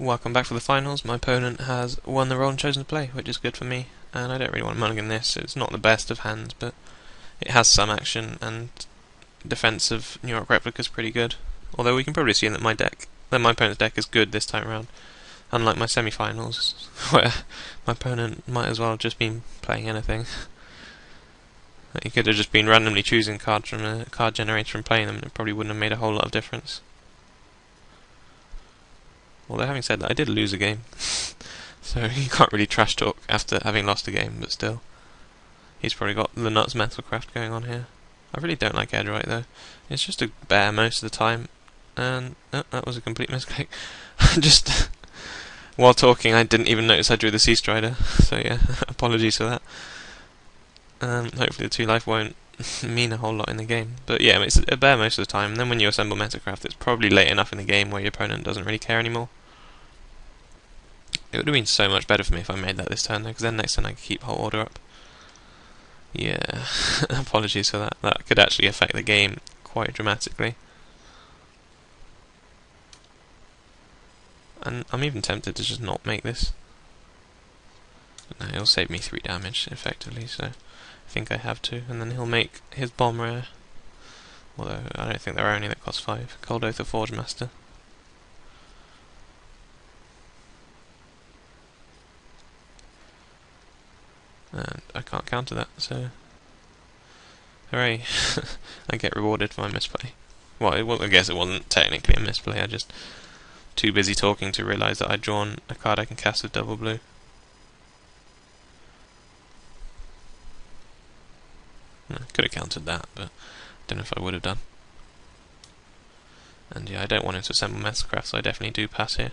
Welcome back for the finals. My opponent has won the role and chosen to play, which is good for me, and I don't really want to mulligan this. It's not the best of hands, but it has some action, and defensive New York replica is pretty good. Although we can probably see that my opponent's deck is good this time around, unlike my semi-finals, where my opponent might as well have just been playing anything. He could have just been randomly choosing cards from a card generator and playing them, and it probably wouldn't have made a whole lot of difference. Although having said that, I did lose a game, so you can't really trash talk after having lost a game, but still. He's probably got the nuts metalcraft going on here. I really don't like Edgewright though. It's just a bear most of the time, and that was a complete misclick. Just while talking, I didn't even notice I drew the Sea Strider, so yeah, apologies for that. Hopefully the 2 life won't mean a whole lot in the game. But yeah, it's a bear most of the time, and then when you assemble Metacraft, it's probably late enough in the game where your opponent doesn't really care anymore. It would have been so much better for me if I made that this turn though, because then next turn I could keep whole order up. Yeah, apologies for that. That could actually affect the game quite dramatically. And I'm even tempted to just not make this. No, he'll save me 3 damage, effectively, so I think I have to. And then he'll make his bomb rare. Although, I don't think there are any that cost 5. Cold Oath of Forge Master. And I can't counter that, so hooray. I get rewarded for my misplay. Well, I guess it wasn't technically a misplay, I just too busy talking to realise that I'd drawn a card I can cast with double blue. Could have countered that, but don't know if I would have done. And yeah, I don't want him to assemble Metalcraft, so I definitely do pass here.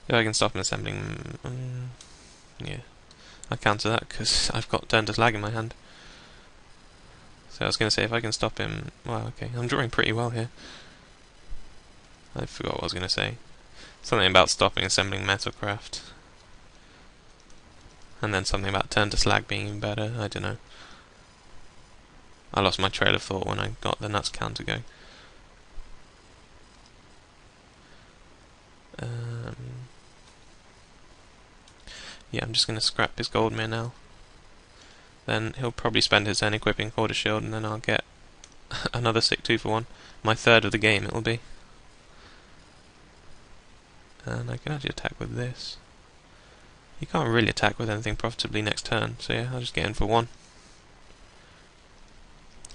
If I can stop him assembling, yeah, I counter that because I've got turn to slag in my hand. So I was going to say, if I can stop him, well, okay, I'm drawing pretty well here. I forgot what I was going to say. Something about stopping assembling Metalcraft. And then something about turn to slag being even better, I don't know. I lost my trail of thought when I got the nuts counter going. Yeah, I'm just going to scrap his Goldmere now. Then he'll probably spend his turn equipping Quarter Shield, and then I'll get another sick 2-for-1. My third of the game it will be. And I can actually attack with this. You can't really attack with anything profitably next turn, so yeah, I'll just get in for 1.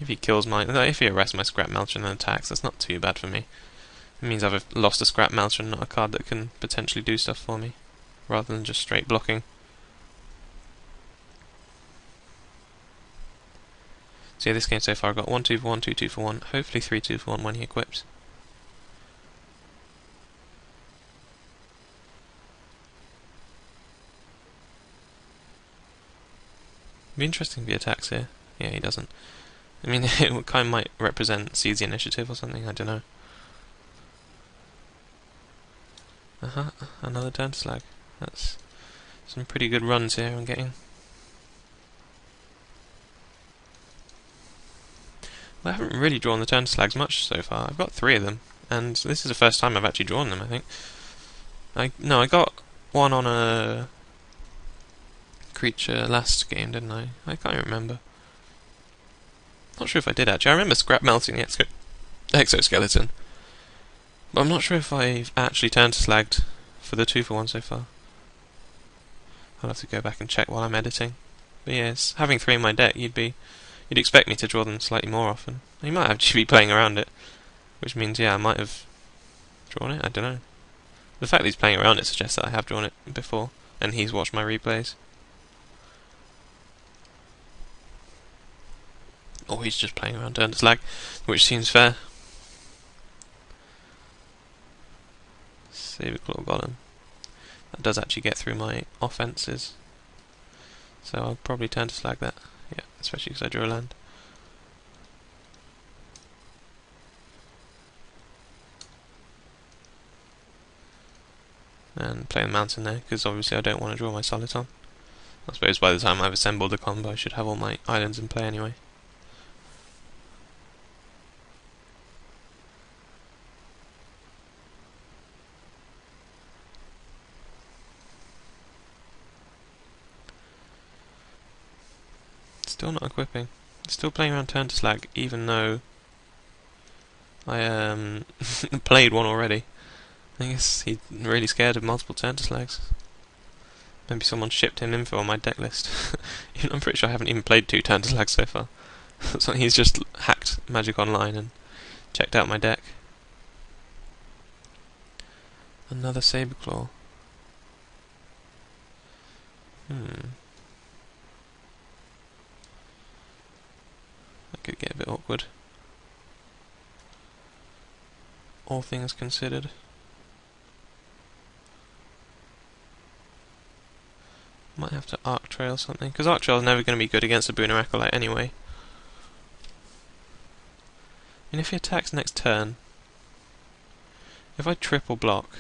If he kills if he arrests my Scrap Melcher and then attacks, that's not too bad for me. It means I've lost a Scrap Melcher and not a card that can potentially do stuff for me, rather than just straight blocking. So yeah, this game so far I've got 1 2-for-1, 2 2-for-1, hopefully 3 2-for-1 when he equips. It'd be interesting if he attacks here. Yeah, he doesn't. I mean, it kind of might represent seize the initiative or something, I don't know. Another turn to slag. That's some pretty good runs here I'm getting. Well, I haven't really drawn the turn to slags much so far. I've got 3 of them, and this is the first time I've actually drawn them, I think. I got one on a creature last game, didn't I? I can't remember. Not sure if I did actually. I remember scrap melting the exoskeleton, but I'm not sure if I've actually turned to slagged for the 2-for-1 so far. I'll have to go back and check while I'm editing. But yes, having 3 in my deck, you'd expect me to draw them slightly more often. You might actually be playing around it, which means yeah, I might have drawn it. I don't know. The fact that he's playing around it suggests that I have drawn it before, and he's watched my replays. Or he's just playing around turn to slag, which seems fair. Saber Claw Golem. That does actually get through my offences. So I'll probably turn to slag that. Yeah, especially because I drew a land. And play the mountain there, because obviously I don't want to draw my Soliton. I suppose by the time I've assembled the combo I should have all my islands in play anyway. Still not equipping. Still playing around turn to slag, even though I played one already. I guess he's really scared of multiple turn to slags. Maybe someone shipped him info on my deck list. I'm pretty sure I haven't even played 2 turn to slags so far. So he's just hacked Magic Online and checked out my deck. Another Saberclaw. That could get a bit awkward. All things considered. Might have to Arc Trail something, because Arc Trail is never going to be good against a Booner Acolyte anyway. And if he attacks next turn, if I triple block,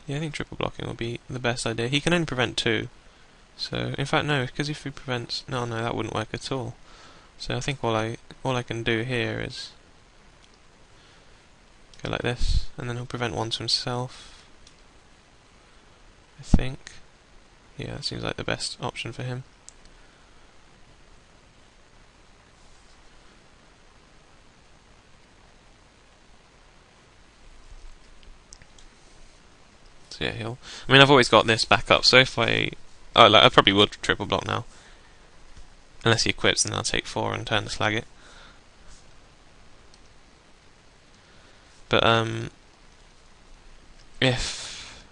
yeah, I think triple blocking will be the best idea. He can only prevent 2, so in fact no, because if he prevents, no, that wouldn't work at all. So I think all I can do here is go like this, and then he'll prevent 1 to himself. I think. Yeah, that seems like the best option for him. So yeah, I mean, I've always got this backup, so if I probably would triple block now. Unless he equips, then I'll take 4 and turn to slag it. But, if...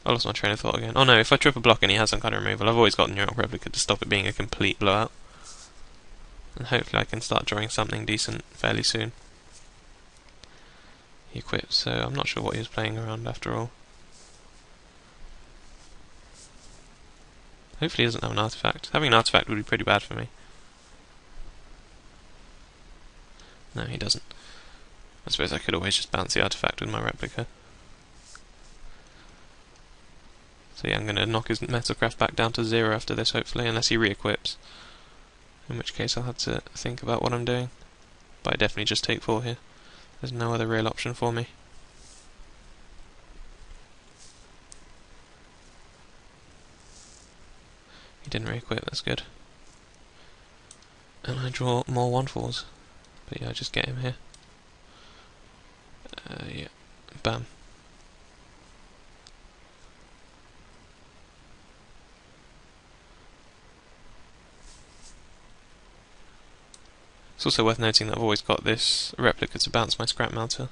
I lost my train of thought again. Oh no, if I triple block and he has some kind of removal, I've always got Neural Replica to stop it being a complete blowout. And hopefully I can start drawing something decent fairly soon. He equips, so I'm not sure what he was playing around after all. Hopefully he doesn't have an artifact. Having an artifact would be pretty bad for me. No, he doesn't. I suppose I could always just bounce the artifact with my replica. So yeah, I'm going to knock his Metalcraft back down to 0 after this, hopefully, unless he re-equips. In which case I'll have to think about what I'm doing. But I definitely just take 4 here. There's no other real option for me. He didn't re-equip, that's good. And I draw more 1/4s. But yeah, I just get him here. Yeah. Bam. It's also worth noting that I've always got this replica to bounce my scrap melter.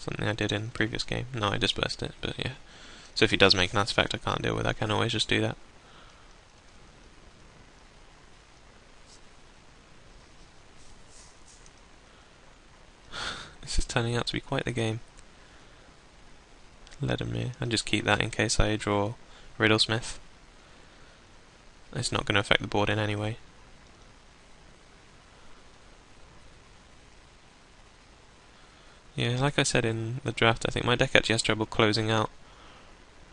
Something I did in the previous game. No, I dispersed it, but yeah. So if he does make an artifact I can't deal with, I can always just do that. This is turning out to be quite the game. Leddermere. I'll just keep that in case I draw Riddlesmith. It's not going to affect the board in any way. Yeah, like I said in the draft, I think my deck actually has trouble closing out.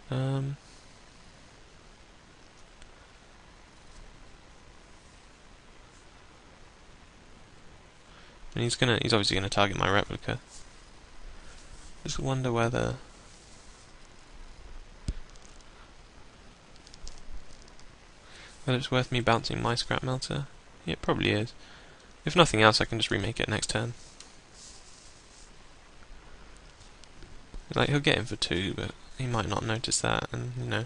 And he's obviously gonna target my replica. Just wonder whether it's worth me bouncing my scrap melter. Yeah, it probably is. If nothing else, I can just remake it next turn. Like, he'll get him for 2, but he might not notice that, and, you know,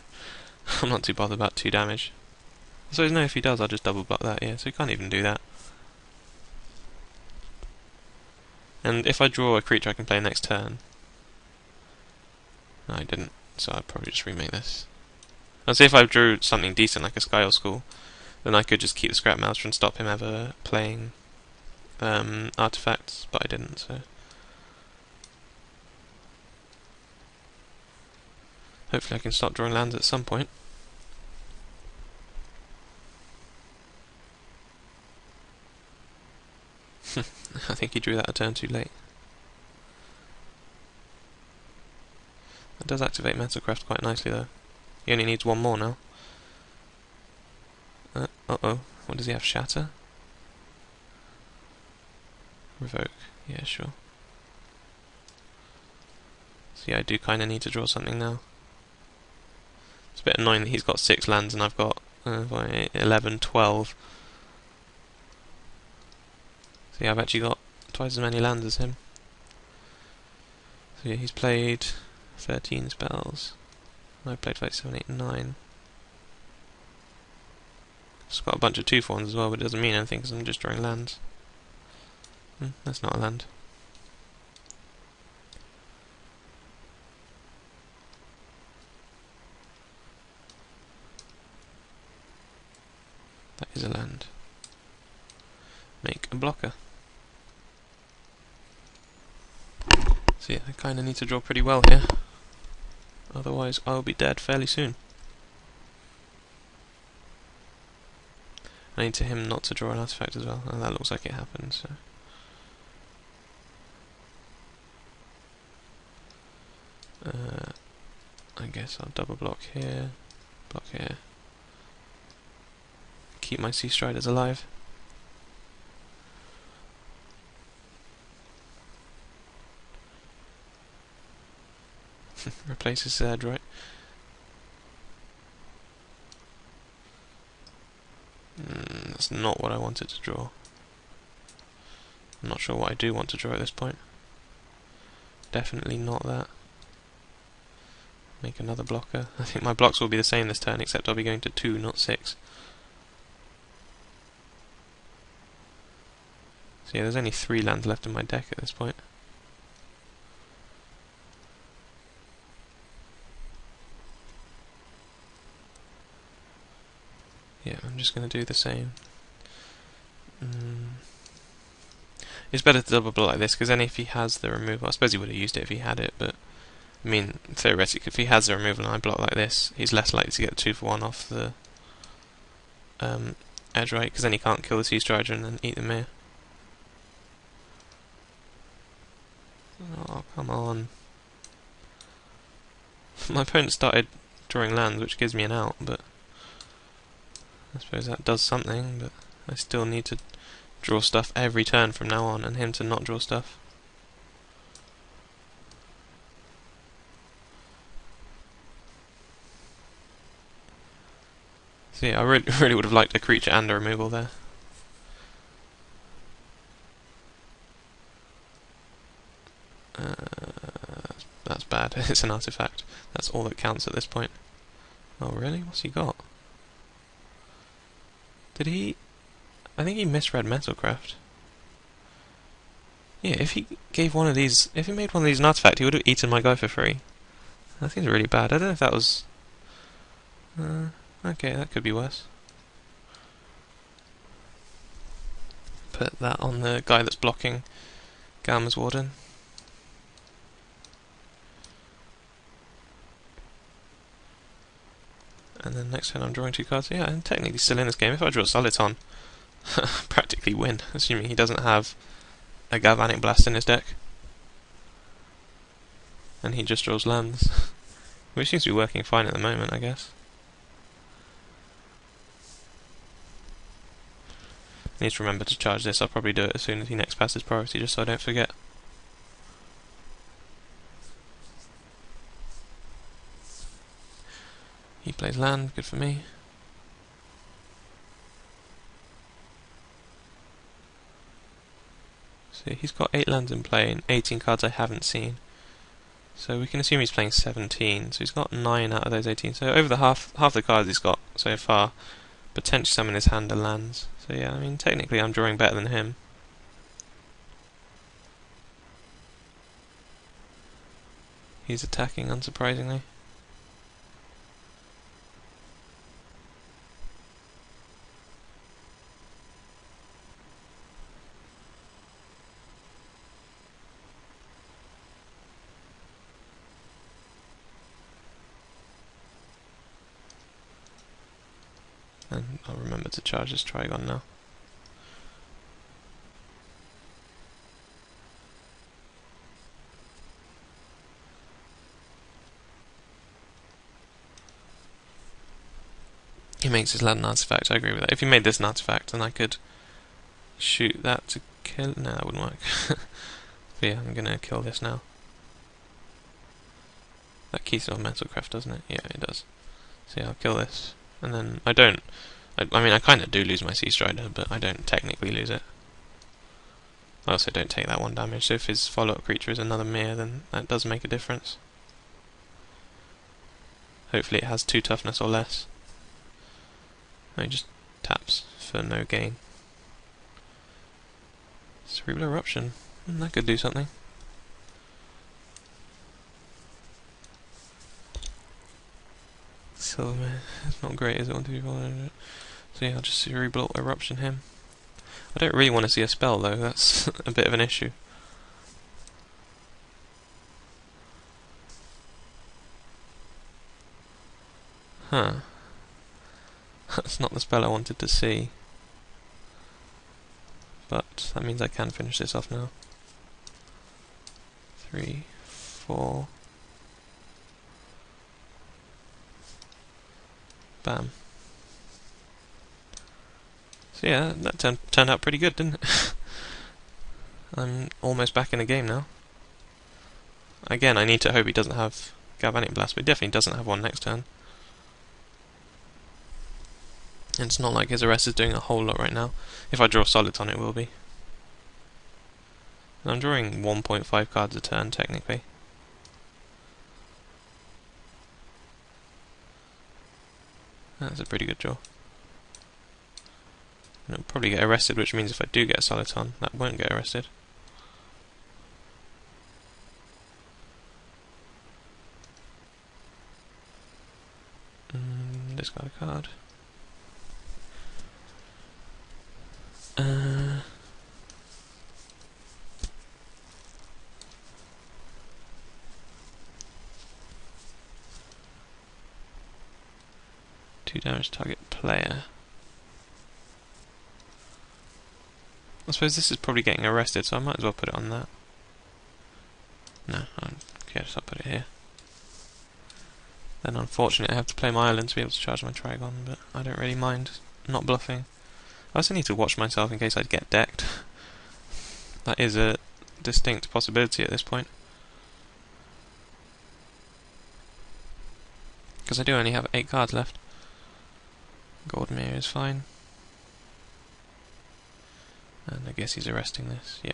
I'm not too bothered about 2 damage. So no, if he does, I'll just double block that, yeah, so he can't even do that. And if I draw a creature I can play next turn... No, I didn't, so I'd probably just remake this. I'd say if I drew something decent like a Sky Skull, then I could just keep the Scrap Master and stop him ever playing artifacts, but I didn't, so... Hopefully I can start drawing lands at some point. I think he drew that a turn too late. That does activate Metalcraft quite nicely though. He only needs one more now. Uh-oh. What does he have? Shatter? Revoke. Yeah, sure. So yeah, I do kind of need to draw something now. It's a bit annoying that he's got 6 lands and I've got 11, 12. So yeah, I've actually got twice as many lands as him. So yeah, he's played 13 spells. I've played like 7, 8, 9. It's got a bunch of 2/4s as well, but it doesn't mean anything because I'm just drawing lands. That's not a land. That is a land. Make a blocker. So yeah, I kind of need to draw pretty well here. Otherwise I'll be dead fairly soon. I need to him not to draw an artifact as well, and that looks like it happened, so... I guess I'll double block here, block here. Keep my Sea Striders alive. Replace his Zed, right? That's not what I wanted to draw. I'm not sure what I do want to draw at this point. Definitely not that. Make another blocker. I think my blocks will be the same this turn, except I'll be going to 2, not 6. So yeah, there's only 3 lands left in my deck at this point. Yeah, I'm just going to do the same. It's better to double block like this, because then if he has the removal, I suppose he would have used it if he had it, but I mean, theoretically, if he has the removal and I block like this, he's less likely to get the 2-for-1 off the edge, right? Because then he can't kill the Sea Strider and then eat the Mere. Oh, come on. My opponent started drawing lands, which gives me an out, but I suppose that does something, but I still need to draw stuff every turn from now on, and him to not draw stuff. So yeah, I really would have liked a creature and a removal there. That's bad. It's an artifact. That's all that counts at this point. Oh really? What's he got? Did he... I think he misread Metalcraft. Yeah, if he gave one of these... If he made one of these an artifact, he would have eaten my guy for free. That seems really bad. I don't know if that was... okay, that could be worse. Put that on the guy that's blocking Gamma's Warden. And then next turn I'm drawing 2 cards. Yeah, I'm technically still in this game. If I draw Soliton, practically win, assuming he doesn't have a Galvanic Blast in his deck. And he just draws lands. Which seems to be working fine at the moment, I guess. I need to remember to charge this. I'll probably do it as soon as he next passes priority, just so I don't forget. He plays land, good for me. So he's got 8 lands in play and 18 cards I haven't seen. So we can assume he's playing 17. So he's got 9 out of those 18. So over the half the cards he's got so far, potentially some in his hand are lands. So yeah, I mean technically I'm drawing better than him. He's attacking, unsurprisingly. And I'll remember to charge this Trigon now. He makes his land an artifact, I agree with that. If he made this an artifact, then I could shoot that to kill... No, that wouldn't work. But yeah, I'm gonna kill this now. That keys off Metalcraft, doesn't it? Yeah, it does. So yeah, I'll kill this. And then I don't... I mean, I kind of do lose my Sea Strider, but I don't technically lose it. I also don't take that 1 damage, so if his follow-up creature is another Mir, then that does make a difference. Hopefully it has 2 toughness or less. No, he just taps for no gain. Cerebral Eruption. That could do something. Silvermare. It's not great, is it? 1, 2, 4, so yeah, I'll just Cerebral Eruption him. I don't really want to see a spell though, that's a bit of an issue. Huh. That's not the spell I wanted to see. But that means I can finish this off now. 3, 4. Bam. So yeah, that turned out pretty good, didn't it? I'm almost back in the game now. Again, I need to hope he doesn't have Galvanic Blast, but he definitely doesn't have one next turn. And it's not like his arrest is doing a whole lot right now. If I draw Soliton, it will be. And I'm drawing 1.5 cards a turn, technically. That's a pretty good draw. And it'll probably get arrested, which means if I do get a Soliton, that won't get arrested. Discard a card. Two damage target player. I suppose this is probably getting arrested, so I might as well put it on that. No, I guess I'll put it here. Then unfortunately I have to play my island to be able to charge my Trigon, but I don't really mind not bluffing. I also need to watch myself in case I get decked. That is a distinct possibility at this point. Because I do only have 8 cards left. Goldmere is fine. And I guess he's arresting this, yeah.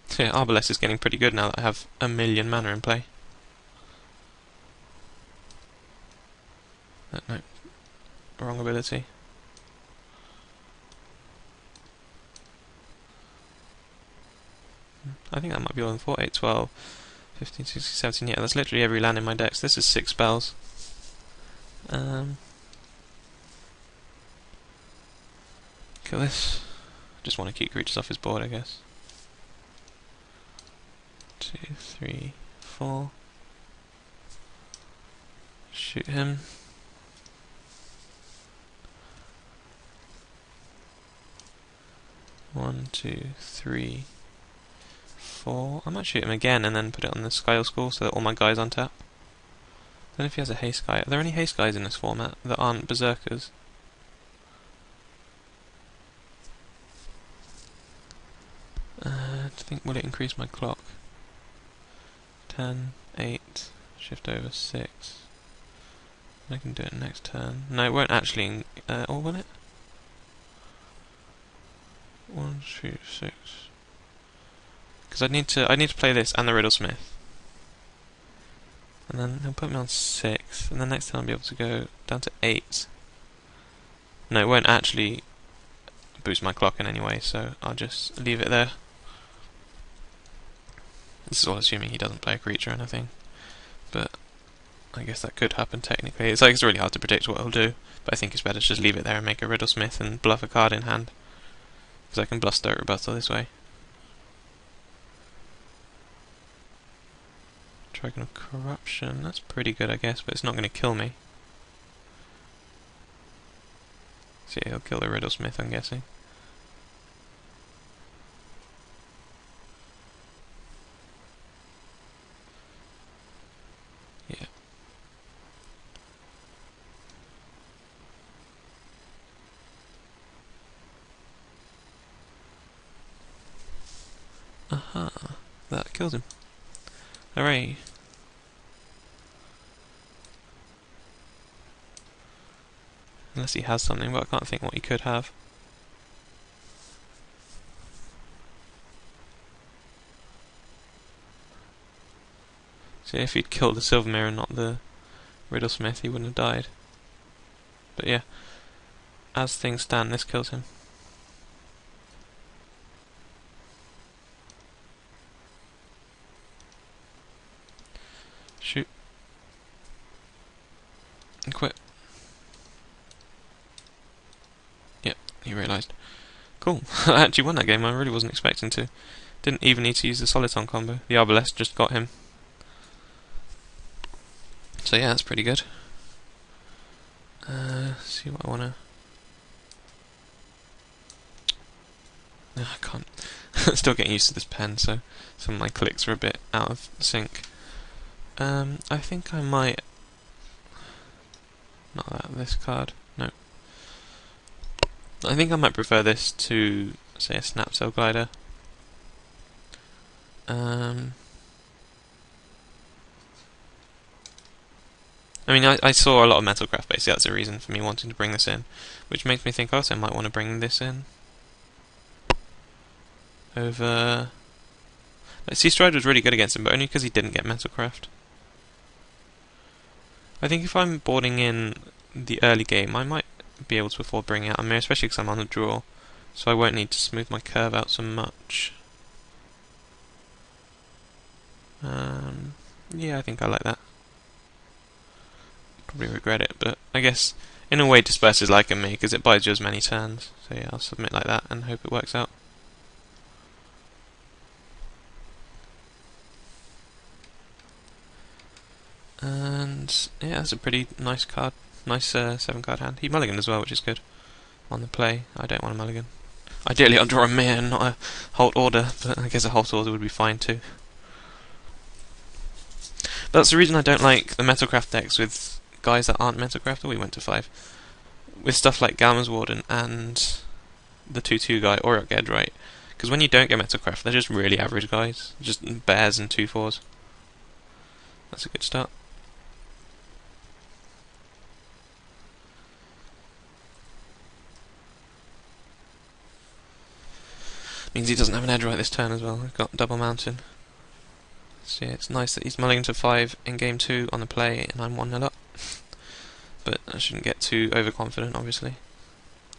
So yeah, Arbalest is getting pretty good now that I have 1,000,000 mana in play. No, wrong ability. I think that might be all in 4, 8, 12, 15, 16, 17, yeah, that's literally every land in my deck, so this is 6 spells. Kill this. Just want to keep creatures off his board, I guess. 2, 3, 4. Shoot him. One, 2, 3, 4. I might shoot him again and then put it on the Sky School so that all my guys on tap. Then if he has a haste guy, are there any haste guys in this format that aren't berserkers? I think, will it increase my clock? 10, 8, shift over 6. I can do it next turn. No, it won't actually, or will it? 1, 2, 6. Because I'd need to play this and the Riddlesmith. And then he'll put me on 6, and then next time I'll be able to go down to 8. No, it won't actually boost my clock in any way, so I'll just leave it there. This is all assuming he doesn't play a creature or anything, but I guess that could happen technically. It's really hard to predict what he'll do, but I think it's better to just leave it there and make a Riddlesmith and bluff a card in hand, because I can bluff Stoke Rebuttal this way. Dragon of Corruption, that's pretty good I guess, but it's not going to kill me. So yeah, he'll kill the Riddlesmith, I'm guessing. Aha, that killed him. Hooray. Unless he has something, but I can't think what he could have. So if he'd killed the silver mirror and not the riddlesmith, he wouldn't have died. But yeah, as things stand, this kills him. Shoot. And quit. Yep, he realised. Cool. I actually won that game, I really wasn't expecting to. Didn't even need to use the Soliton combo. The Arbalest just got him. So yeah, that's pretty good. See what I wanna... No, I can't. Still getting used to this pen, so some of my clicks are a bit out of sync. I think I might... Not that, this card. No. I think I might prefer this to, say, a Snap Cell Glider. I mean, I saw a lot of Metalcraft, basically, that's a reason for me wanting to bring this in. Which makes me think also I might want to bring this in. Over... Sea Stride was really good against him, but only because he didn't get Metalcraft. I think if I'm boarding in the early game, I might be able to afford bringing out a mirror, especially because I'm on the draw. So I won't need to smooth my curve out so much. Yeah, I think I like that. Probably regret it, but I guess in a way Disperse is liking me because it buys you as many turns. So yeah, I'll submit like that and hope it works out. And yeah, that's a pretty nice card. Nice 7 card hand. He mulliganed as well, which is good. On the play, I don't want a mulligan. Ideally I'll draw a mirror and not a Halt Order, but I guess a Halt Order would be fine too. But that's the reason I don't like the Metalcraft decks with guys that aren't Metalcraft. Oh, we went to 5. With stuff like Galma's Warden and the 2/2 guy, Auroch Edrite. Because when you don't get Metalcraft, they're just really average guys. Just bears and 2/4s. That's a good start. Means he doesn't have an Edrite this turn as well. We've got Double Mountain. So yeah, it's nice that he's mulligan to 5 in game 2 on the play, and I'm 1-0 up. But I shouldn't get too overconfident, obviously.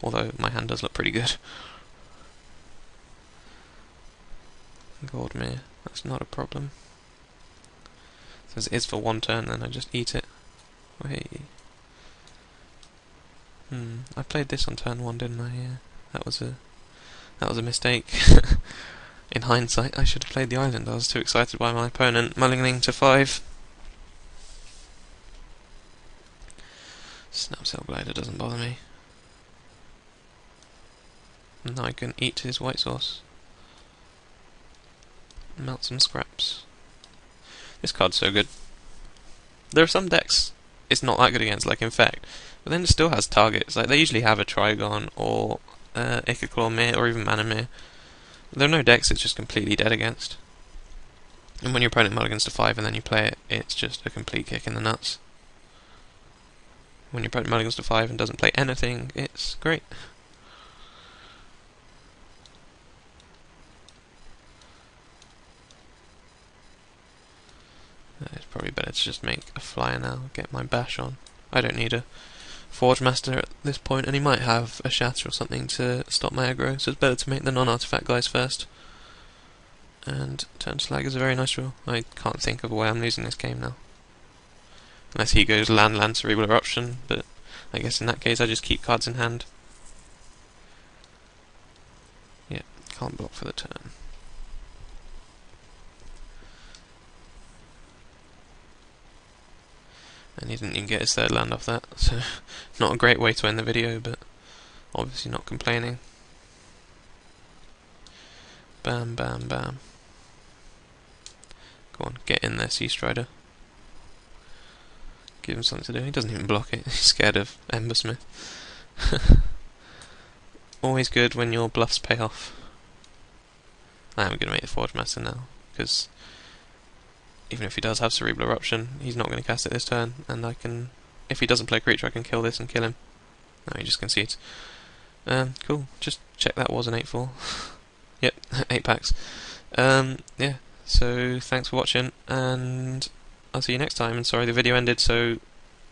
Although my hand does look pretty good. Goldmere, that's not a problem. So as it is for 1 turn, then I just eat it. Oh, hey. I played this on turn 1, didn't I? Yeah, that was a mistake. In hindsight, I should have played the island. I was too excited by my opponent mulliganing to 5. Snap Cell Glider doesn't bother me. Now I can eat his white sauce. Melt some scraps. This card's so good. There are some decks it's not that good against, like Infect, but then it still has targets. Like they usually have a Trigon or Ichaclaw Mirror or even Mana Mirror. There are no decks it's just completely dead against. And when your opponent mulligans to 5 and then you play it, it's just a complete kick in the nuts. When your opponent mulligans to 5 and doesn't play anything, it's great. It's probably better to just make a flyer now, get my bash on. I don't need a Forge Master at this point, and he might have a Shatter or something to stop my aggro, so it's better to make the non-artifact guys first. And turn Slag is a very nice draw. I can't think of a way I'm losing this game now. Unless he goes land, Cerebral Eruption, but I guess in that case I just keep cards in hand. Yeah, can't block for the turn. And he didn't even get his 3rd land off that, so not a great way to end the video, but obviously not complaining. Bam, bam, bam. Go on, get in there, Sea Strider. Give him something to do. He doesn't even block it. He's scared of Embersmith. Always good when your bluffs pay off. I am going to make the Forge Master now, because even if he does have Cerebral Eruption, he's not going to cast it this turn, and I can... If he doesn't play a creature, I can kill this and kill him. No, he just concedes. Cool, just check that was an 8-4. Yep, 8 packs. Yeah, so thanks for watching, and I'll see you next time, and sorry the video ended so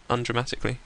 undramatically.